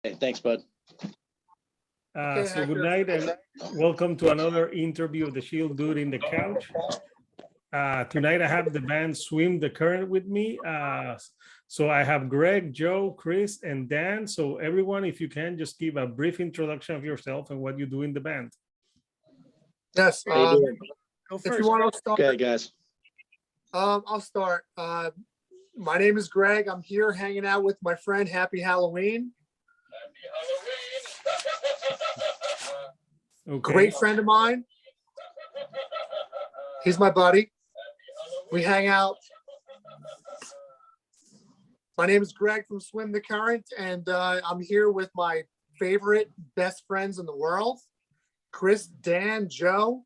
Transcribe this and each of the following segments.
Hey, thanks, bud. So good night and welcome to another interview of the Shield Dude in the Couch. Tonight I have the band Swim the Current with me. So I have Greg, Joe, Chris, and Dan. So everyone, if you can, just give a brief introduction of yourself and what you do in the band. Yes. How you doing? Go If first. you want to start, Okay, guys. I'll start. My name is Greg. I'm here hanging out with my friend. Happy Halloween. Okay. Great friend of mine. He's my buddy. We hang out. My name is Greg from Swim the Current, and I'm here with my favorite best friends in the world, Chris, Dan, Joe,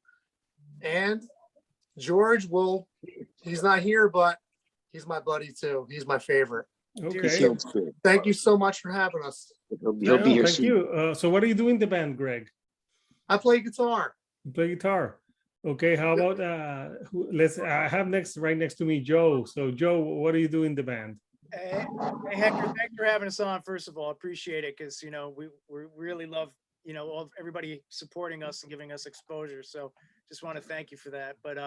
and George. Well, he's not here, but he's my buddy too. He's my favorite. Okay. Thank you so much for having us. He'll be here Thank soon. you. So what do you do in the band, Greg? I play guitar. You play guitar. Okay. How about I have right next to me, Joe. So Joe, what do you do in the band? Hey, Hector, thanks for having us on. First of all, appreciate it because we really love everybody supporting us and giving us exposure. So just want to thank you for that. But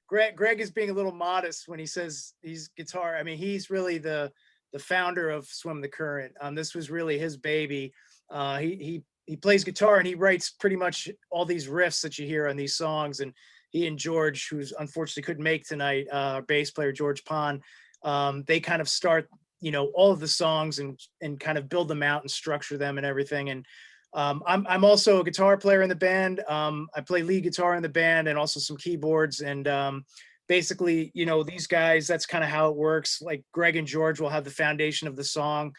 Greg is being a little modest when he says he's guitar. I mean, he's really the founder of Swim the Current. This was really his baby. He plays guitar and he writes pretty much all these riffs that you hear on these songs. And he and George, who's unfortunately couldn't make tonight, our bass player George Pond, they kind of start all of the songs and kind of build them out and structure them and everything. And I'm also a guitar player in the band. I play lead guitar in the band and also some keyboards. And basically, these guys, that's kind of how it works. Like Greg and George will have the foundation of the song.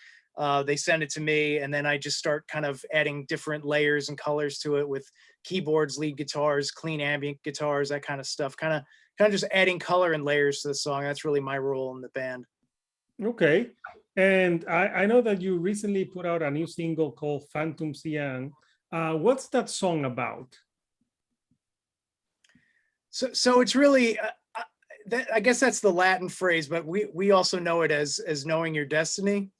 They send it to me, and then I just start kind of adding different layers and colors to it with keyboards, lead guitars, clean ambient guitars, that kind of stuff. Kind of just adding color and layers to the song. That's really my role in the band. Okay. And I know that you recently put out a new single called Phantom Siang. What's that song about? So it's really, I guess that's the Latin phrase, but we also know it as knowing your destiny.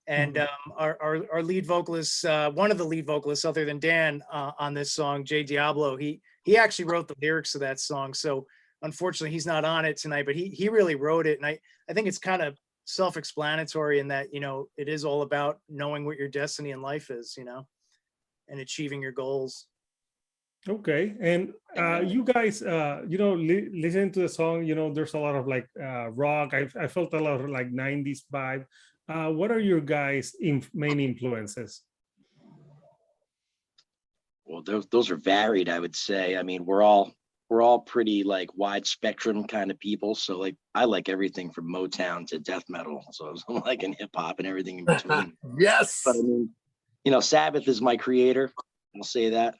And our lead vocalist, one of the lead vocalists other than Dan on this song, Jay Diablo, he actually wrote the lyrics to that song. So unfortunately he's not on it tonight, but he really wrote it. And I think it's kind of self-explanatory in that, it is all about knowing what your destiny in life is, and achieving your goals. Okay. And you guys, listen to the song, there's a lot of like rock. I felt a lot of like 90s vibe. What are your guys' main influences? Well, those are varied, I would say. I mean, we're all pretty like wide spectrum kind of people. So like I like everything from Motown to death metal. So I'm like in hip hop and everything in between. Yes. But I mean, Sabbath is my creator. I'll say that.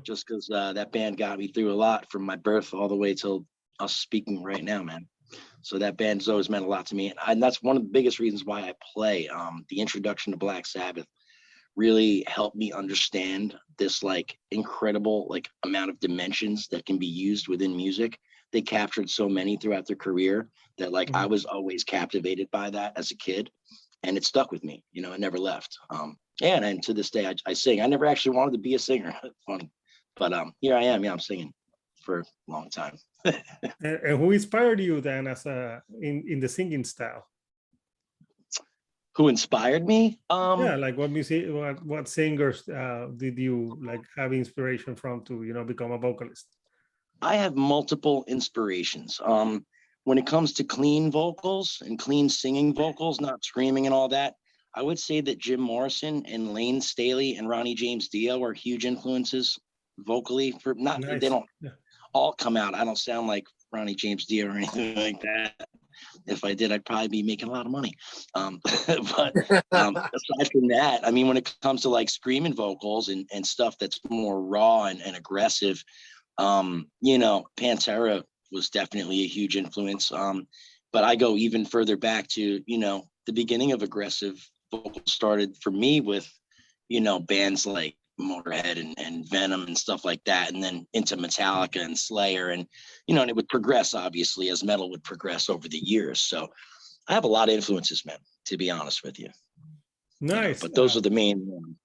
Just because that band got me through a lot from my birth all the way till us speaking right now, man. So that band's always meant a lot to me. And that's one of the biggest reasons why I play. The introduction to Black Sabbath really helped me understand this like incredible like amount of dimensions that can be used within music. They captured so many throughout their career that like I was always captivated by that as a kid. And it stuck with me, it never left. And to this day, I sing. I never actually wanted to be a singer. Funny. But here I am. Yeah, I'm singing for a long time. And who inspired you then as in the singing style? Who inspired me? Like what singers did you like have inspiration from to become a vocalist? I have multiple inspirations. When it comes to clean vocals and clean singing vocals, not screaming and all that, I would say that Jim Morrison and Lane Staley and Ronnie James Dio are huge influences vocally. For not nice. They don't all come out. I don't sound like Ronnie James Dio or anything like that. If I did, I'd probably be making a lot of money. But aside from that, I mean, when it comes to like screaming vocals and stuff that's more raw and aggressive, Pantera was definitely a huge influence. But I go even further back to, the beginning of aggressive vocals started for me with, bands like Motorhead and Venom and stuff like that, and then into Metallica and Slayer, and and it would progress obviously as metal would progress over the years. So I have a lot of influences, man, to be honest with you. Nice. But those are the main ones.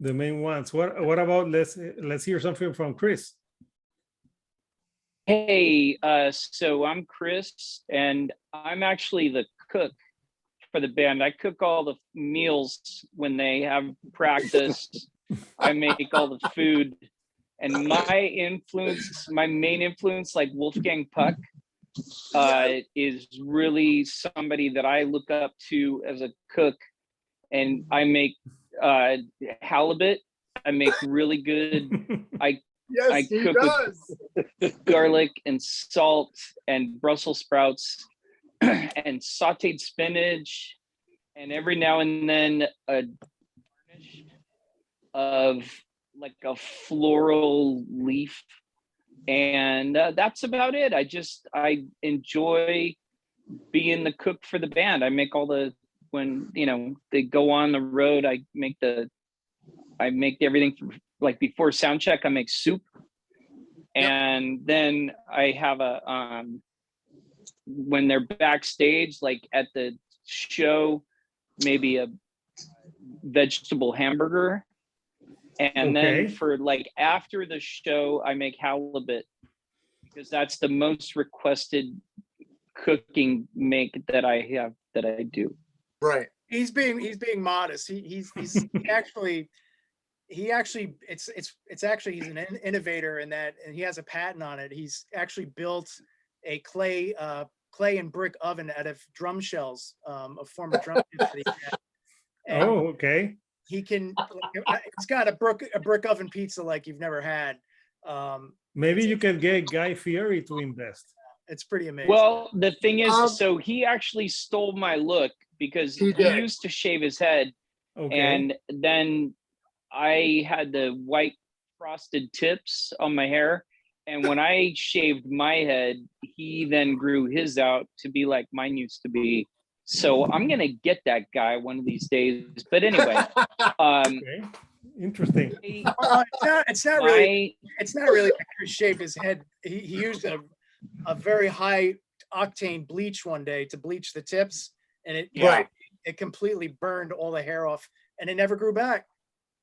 The main ones. What about let's hear something from Chris. Hey, so I'm Chris, and I'm actually the cook for the band. I cook all the meals when they have practice. I make all the food, and my main influence, like Wolfgang Puck, is really somebody that I look up to as a cook. And I make halibut. I make really good. Yes, I he cook does. with garlic and salt and Brussels sprouts and sauteed spinach, and every now and then a garnish of like a floral leaf. And that's about it. I enjoy being the cook for the band. I make all the, when they go on the road, I make everything from, like, before sound check, I make soup. And then I have when they're backstage, like at the show, maybe a vegetable hamburger. And then for like after the show, I make halibut, because that's the most requested cooking make that I do. Right. He's being modest. He's actually it's actually he's an innovator in that, and he has a patent on it. He's actually built a clay and brick oven out of drum shells, of former drum kits that he had. And okay. he can, it's got a brick oven pizza like you've never had. Maybe you can get Guy Fieri to invest. It's pretty amazing. Well, the thing is, so he actually stole my look, because he used to shave his head, and then I had the white frosted tips on my hair, and when I shaved my head, he then grew his out to be like mine used to be. So I'm gonna get that guy one of these days. But anyway, interesting. It's not really like Chris shaved his head. He used a very high octane bleach one day to bleach the tips, and it completely burned all the hair off, and it never grew back.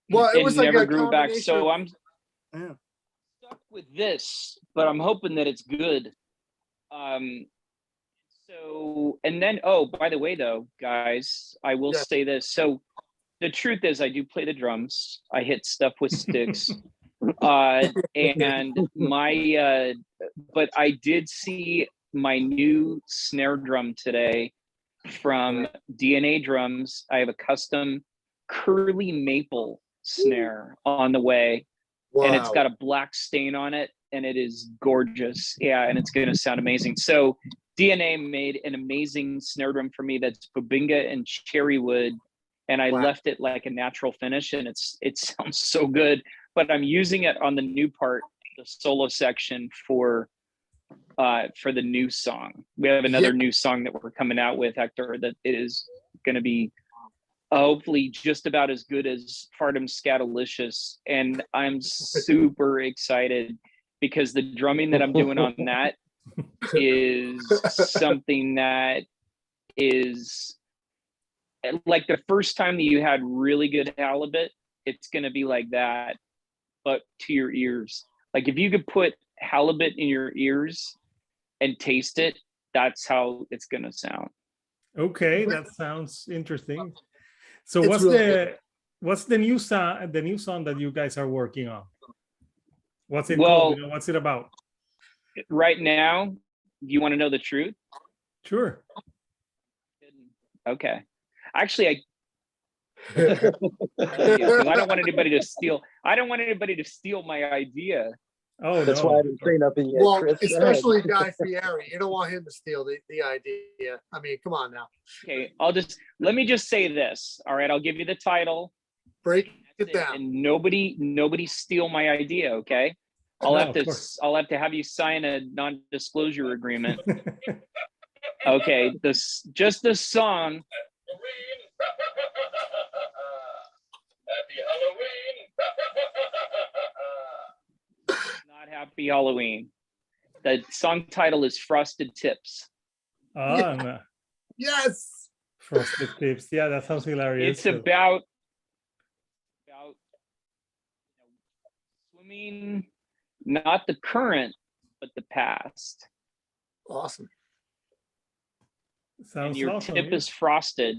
Well, it was never like grew back. So I'm stuck with this, but I'm hoping that it's good. So, and then, oh, by the way, though, guys, I will say this. So the truth is, I do play the drums. I hit stuff with sticks. And but I did see my new snare drum today from DNA Drums. I have a custom curly maple snare on the way. Wow. And it's got a black stain on it, and it is gorgeous. Yeah, and it's going to sound amazing. So DNA made an amazing snare drum for me that's Bubinga and cherry wood, and I left it like a natural finish, and it sounds so good. But I'm using it on the new part, the solo section for the new song. We have another new song that we're coming out with, Hector, that is going to be hopefully just about as good as Fartum Scatalicious. And I'm super excited because the drumming that I'm doing on that is something that is like the first time that you had really good halibut, it's going to be like that, but to your ears. Like if you could put halibut in your ears and taste it, that's how it's going to sound. Okay, that sounds interesting. So what's the new song that you guys are working on? What's it called? What's it about? Right now, do you want to know the truth? Sure. Okay. Actually, because I don't want anybody to steal. I don't want anybody to steal my idea. Oh, that's why I didn't say nothing yet. Well, Chris. especially Guy Fieri. You don't want him to steal the idea. I mean, come on now. Okay, let me just say this. All right, I'll give you the title. Break it down. And nobody steal my idea. Okay. I'll have to have you sign a non-disclosure agreement. Okay, just the song. Happy Halloween. Not Happy Halloween. The song title is Frosted Tips. No. Yes. Frosted Tips. Yeah, that sounds hilarious. It's about swimming, not the current, but the past. Awesome. And Sounds your awesome. tip yeah. is frosted.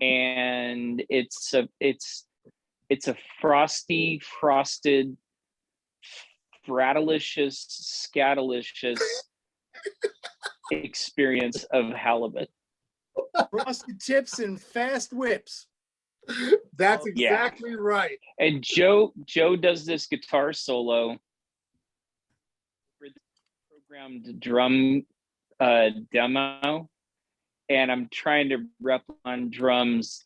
And it's a frosty, frosted, fratalicious, scatalicious experience of halibut. Frosted tips and fast whips. That's Yeah. exactly right. And Joe does this guitar solo for the programmed drum demo, and I'm trying to rep on drums,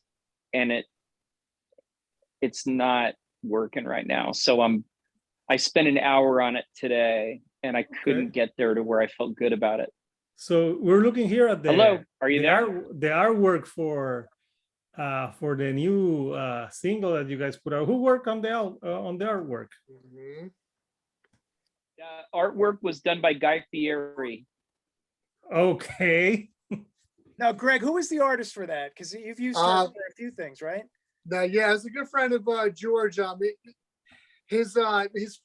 and it's not working right now. So I spent an hour on it today, and I couldn't get there to where I felt good about it. So we're looking here at the Hello, are you there? The artwork for the new single that you guys put out. Who worked on the artwork? Mhm. Artwork was done by Guy Fieri. Okay. Now, Greg, who is the artist for that? Because you've used her for a few things, right? Now, yeah, it's a good friend of George. His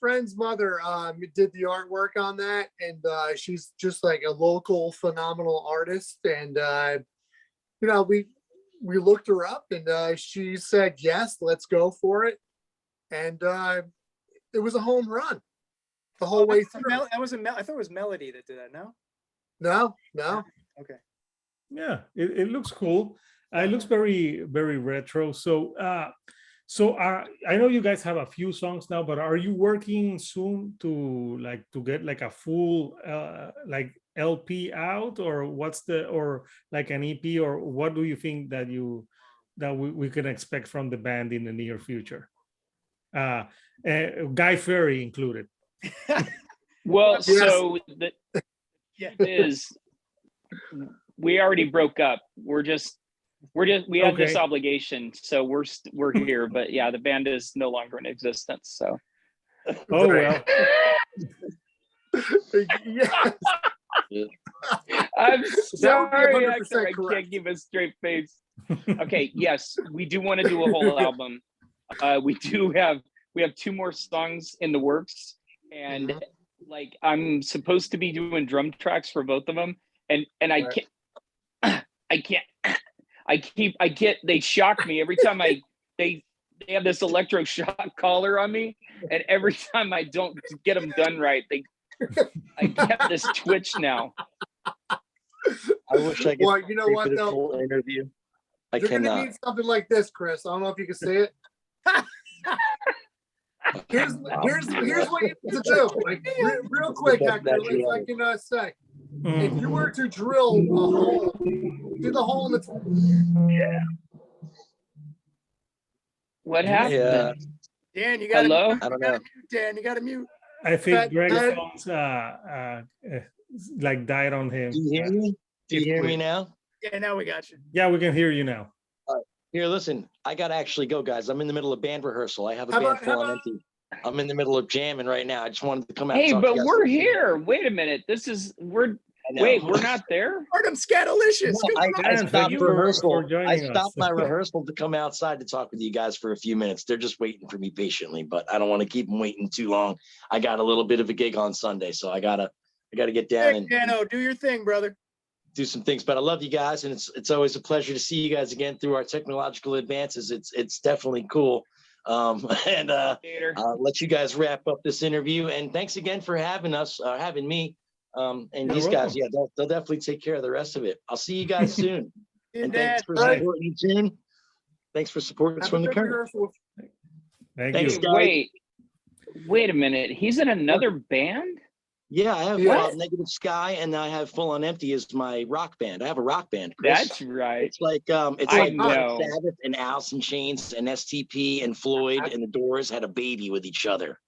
friend's mother did the artwork on that, and she's just like a local phenomenal artist. And you know, we looked her up, and she said yes, let's go for it. And it was a home run the whole way through. I thought it was Melody that did that. No. No. Okay. Yeah, it looks cool. It looks very, very retro. So I know you guys have a few songs now, but are you working soon to get like a full like LP out, or or like an EP, or what do you think that we can expect from the band in the near future? Guy Fieri included. Well, Yes. so Yeah. is we already broke up. We had this Okay. obligation, so we're here. But yeah, the band is no longer in existence. So Oh well. Yeah. I'm That would be sorry, 100% Hector, I correct. can't keep a straight face. Okay, yes, we do want to do a whole album. We have 2 more songs in the works, and Mhm. like I'm supposed to be doing drum tracks for both of them, and I Right. can't. They shock me every time they have this electroshock collar on me, and every time I don't get them done right, I get this twitch now. I wish I could. Well, you know what the though? full interview. I You're gonna cannot. need something like this, Chris. I don't know if you can see it. Here's what you need to do. Like real quick, Hector, if I can say. If you were to drill a hole, do the hole in the What happened? Yeah, Dan, you got Hello? I don't know. Dan, you got to mute. I think That- Greg's that- songs like died on him. Do you hear me? Do you hear me now? Yeah, now we got you. Yeah, we can hear you now. Here, listen. I gotta actually go, guys. I'm in the middle of band rehearsal. I have a How band about- full how on about- empty. I'm in the middle of jamming right now. I just wanted to come out. and Hey, talk to but you guys we're for a few minutes. here. Wait a minute. I know. Wait, we're not there? Artem Scatalicious. No, Come I on. Dan, thank stopped you for rehearsal. joining I us. stopped my rehearsal to come outside to talk with you guys for a few minutes. They're just waiting for me patiently, but I don't want to keep them waiting too long. I got a little bit of a gig on Sunday, so I gotta get down Hey, and Dano, do your thing, brother. do some things. But I love you guys, and it's always a pleasure to see you guys again through our technological advances. It's definitely cool. And Gator. I'll let you guys wrap up this interview. And thanks again for having me. And You're these guys, welcome. yeah, they'll definitely take care of the rest of it. I'll see you guys soon. See you, And Dan. thanks for Right. supporting me, June. Thanks for supporting Have a Swim the good Current. rehearsal. Thank Thanks, you. guys. Wait a minute. He's in another band? Yeah, I have Yeah. Negative Sky, and I have Full on Empty as my rock band. I have a rock band, Chris. That's right. It's like I know. Sabbath and Alice in Chains and STP and Floyd and the Doors had a baby with each other.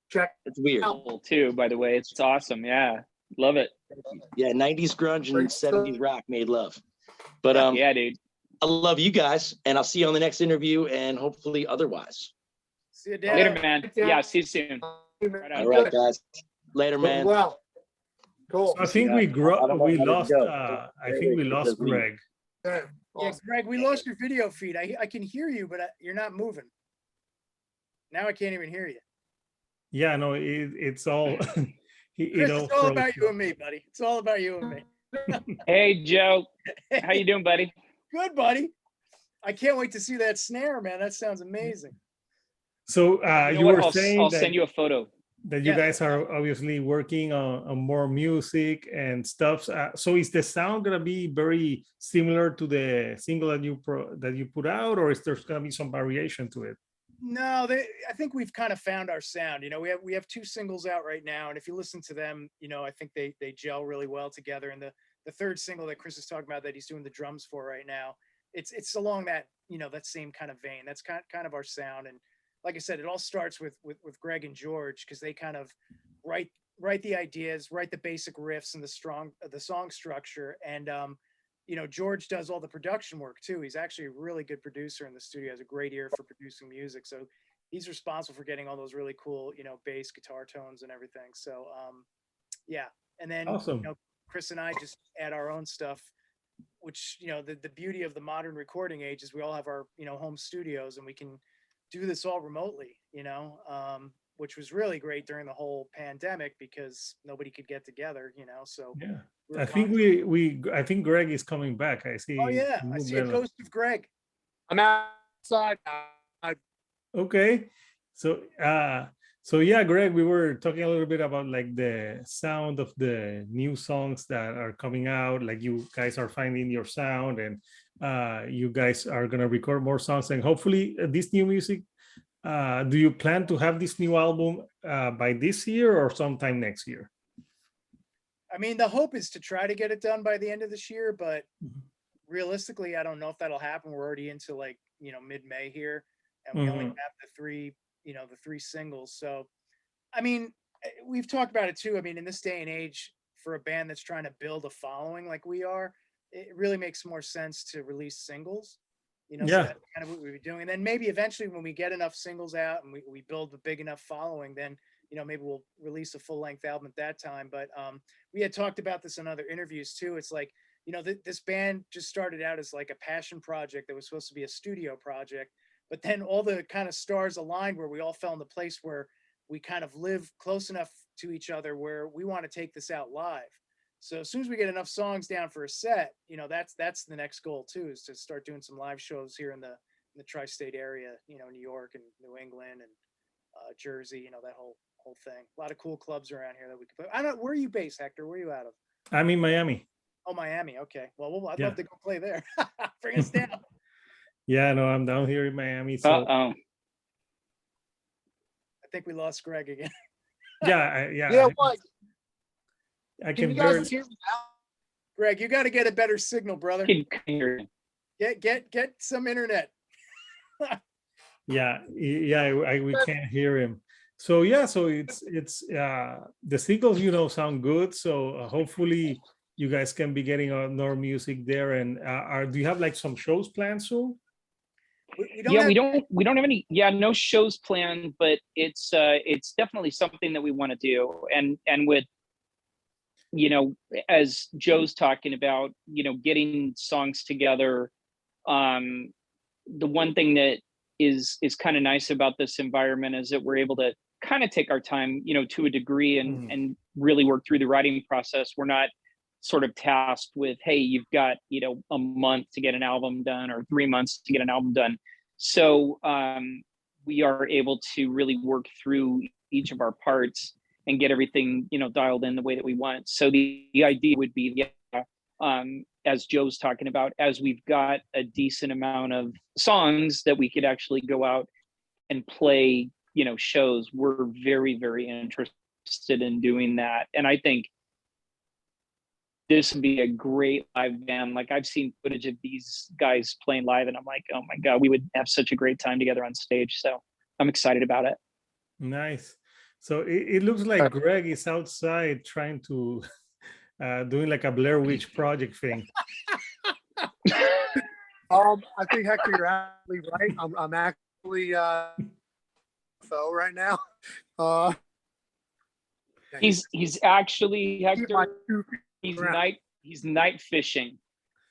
Check. It's weird. Cool, too, by the way. It's awesome. Yeah. Love it. Yeah, 90s grunge and Great stuff. 70s rock made love. But Yeah, dude. I love you guys, and I'll see you on the next interview and hopefully otherwise. See you, Dan. Later, man. Dan. Yeah, see you soon. Right on. All right, guys. Later, man. Well, cool. So I think Yeah, I don't know we how to lost go. I think we lost Because we- Greg. Okay. Yeah, Awesome. Greg, we lost your video feed. I can hear you, but you're not moving. Now I can't even hear you. Yeah, no, it's all Chris, it all it's all about frozen. you and me, buddy. It's all about you and me. Hey, Joe, how you doing, buddy? Good, buddy. I can't wait to see that snare, man. That sounds amazing. So You know you what? were I'll saying that send you a photo. you Yes. guys are obviously working on more music and stuff. So is the sound gonna be very similar to the single that you put out, or is there's gonna be some variation to it? No, I think we've kind of found our sound. You know, we have two singles out right now, and if you listen to them, you know, I think they gel really well together. And the third single that Chris is talking about that he's doing the drums for right now, it's along that, you know, that same kind of vein. That's kind of our sound. And like I said, it all starts with Greg and George, because they kind of write the ideas, write the basic riffs and the song structure. And you know, George does all the production work too. He's actually a really good producer in the studio, has a great ear for producing music. So he's responsible for getting all those really cool, you know, bass guitar tones and everything. So yeah. And then, Awesome. you know, Chris and I just add our own stuff, which, you know, the beauty of the modern recording age is we all have our, you know, home studios, and we can do this all remotely, you know, which was really great during the whole pandemic because nobody could get together, you know. So Yeah, we're I think I think Greg is coming back. I see. Oh yeah, he I moved see a there. ghost of Greg. I'm outside. Okay, so so yeah, Greg, we were talking a little bit about like the sound of the new songs that are coming out. Like you guys are finding your sound, and you guys are gonna record more songs, and hopefully this new music. Do you plan to have this new album by this year or sometime next year? I mean, the hope is to try to get it done by the end of this year, but Mhm. realistically, I don't know if that'll happen. We're already into, like, you know, mid-May here, and we only Mhm. have the three singles. So, I mean, we've talked about it too. I mean, in this day and age, for a band that's trying to build a following like we are, it really makes more sense to release singles. You know, so Yeah. that's kind of what we've been doing. And then maybe eventually when we get enough singles out and we build a big enough following, then, you know, maybe we'll release a full length album at that time. But we had talked about this in other interviews too. It's like, you know, this band just started out as like a passion project that was supposed to be a studio project, but then all the kind of stars aligned where we all fell into place where we kind of live close enough to each other where we want to take this out live. So as soon as we get enough songs down for a set, you know, that's the next goal too, is to start doing some live shows here in the tri-state area, you know, New York and New England and Jersey, you know, that whole thing. A lot of cool clubs around here that we could play. I don't. Where are you based, Hector? Where are you out of? I'm in Miami. Oh, Miami. Okay. Well, I'd Yeah. love to go play there. Bring us down. Yeah, no, I'm down here in Miami. So Oh, I think we lost Greg again. yeah, Yeah, what? I Can can you barely. guys hear me now? Greg, you got to get a better signal, brother. can hear you. Get some internet. Yeah, we can't hear him. So yeah, so it's the singles, you know, sound good. So hopefully you guys can be getting more music there. And do you have like some shows planned soon? We don't Yeah, have, we don't have any, no shows planned, but it's definitely something that we want to do. And with, you know, as Joe's talking about, you know, getting songs together, the one thing that is kind of nice about this environment is that we're able to kind of take our time, you know, to a degree and really work through the writing process. We're not sort of tasked with, hey, you've got, you know, a month to get an album done or 3 months to get an album done. So we are able to really work through each of our parts and get everything, you know, dialed in the way that we want. So the idea would be, as Joe's talking about, as we've got a decent amount of songs that we could actually go out and play, you know, shows, we're very, very interested in doing that. And I think this would be a great live band. Like, I've seen footage of these guys playing live and I'm like, oh my God, we would have such a great time together on stage. So I'm excited about it. Nice. So it looks like Greg is outside trying to doing like a Blair Witch Project thing. I think Hector, you're actually right. I'm actually so right now. He's actually, keep my Hector, 2 feet around. he's night fishing.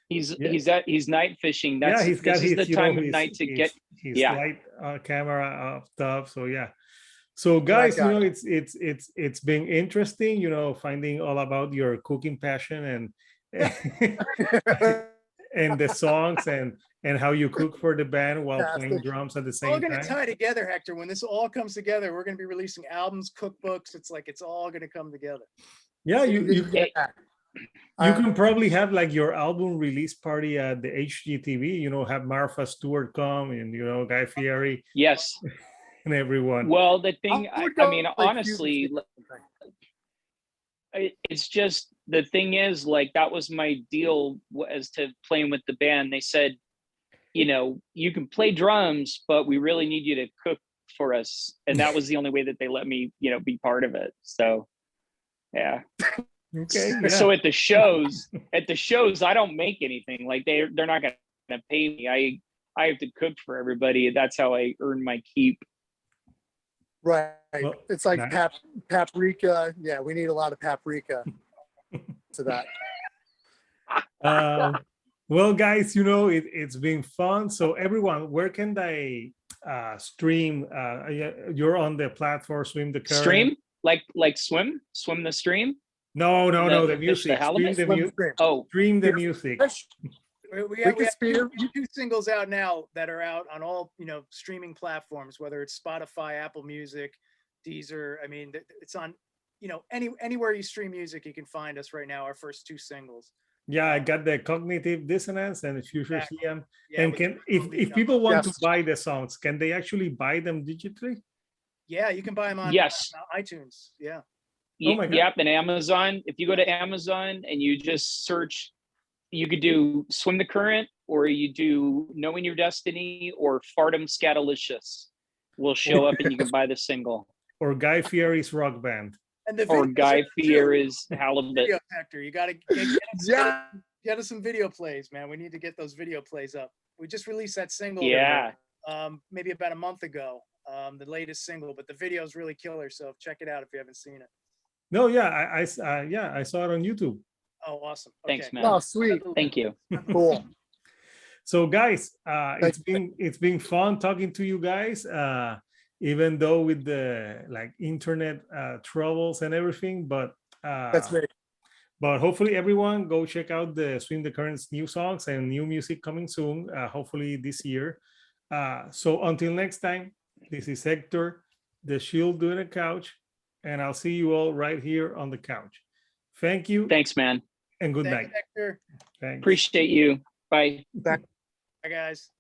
Yeah. he's night fishing. Yeah, That's he's got this is his, the time of night to get. his Yeah. light camera stuff. So yeah. So That guys, guy. it's been interesting, finding all about your cooking passion and and the songs and how you cook for the band while playing Fantastic. drums at the It's all same gonna time. tie together, Hector. When this all comes together, we're gonna be releasing albums, cookbooks. It's like it's all gonna come together. Yeah, Yeah. you can probably have like your album release party at the HGTV, have Martha Stewart come and Guy Fieri Yes. and everyone. Well, the thing, I would I go mean, like honestly, it's just the thing is like that was my deal as to playing with the band. They said, you can play drums, but we really need you to cook for us, and that was the only way that they let me, be part of it. So, yeah. Okay. Yeah. So at the shows, I don't make anything. Like they're not gonna pay me. I have to cook for everybody. That's how I earn my keep. Right. Well, It's like nice. paprika. Yeah, we need a lot of paprika to that. Well, guys, it's been fun. So everyone, where can they stream? You're on the platform Swim the Current. Stream like swim the stream. No, The the music. halibut? Stream the music. Oh, Stream the music. We can have spear- two singles out now that are out on all streaming platforms, whether it's Spotify, Apple Music, Deezer. I mean, it's on anywhere you stream music, you can find us right now. Our first two singles. Yeah, I got the Cognitive Dissonance and the Future Exactly. CM. Yeah, And we- if people want to Yes. buy the songs, can they actually buy them digitally? yeah, you can buy them on yes. iTunes. Yeah. Oh my God. Yep, and Amazon. If you go to Amazon and you just search, you could do Swim the Current, or you do Knowing Your Destiny, or Fartum Scatalicious will show up and you can buy the single. Or Guy Fieri's rock band? And the Or videos Guy are too. Fieri's Halibut. Video, Hector. You got to Yeah. get us some video plays, man. We need to get those video plays up. We just released that single. Yeah. Maybe about a month ago. The latest single, but the video is really killer. So check it out if you haven't seen it. No, yeah, I saw it on YouTube. Oh, awesome. Thanks, Okay. man. Oh, sweet. Thank you. Cool. So guys, Thanks. it's been fun talking to you guys. Even though with the internet troubles and everything, but That's great. but hopefully everyone go check out the Swim the Current's new songs and new music coming soon, hopefully this year. So until next time, this is Hector, the Shield doing a couch, and I'll see you all right here on the couch. Thank you Thanks, man. and good Thank night. you, Hector. Thanks. Appreciate you. Bye. Bye, guys.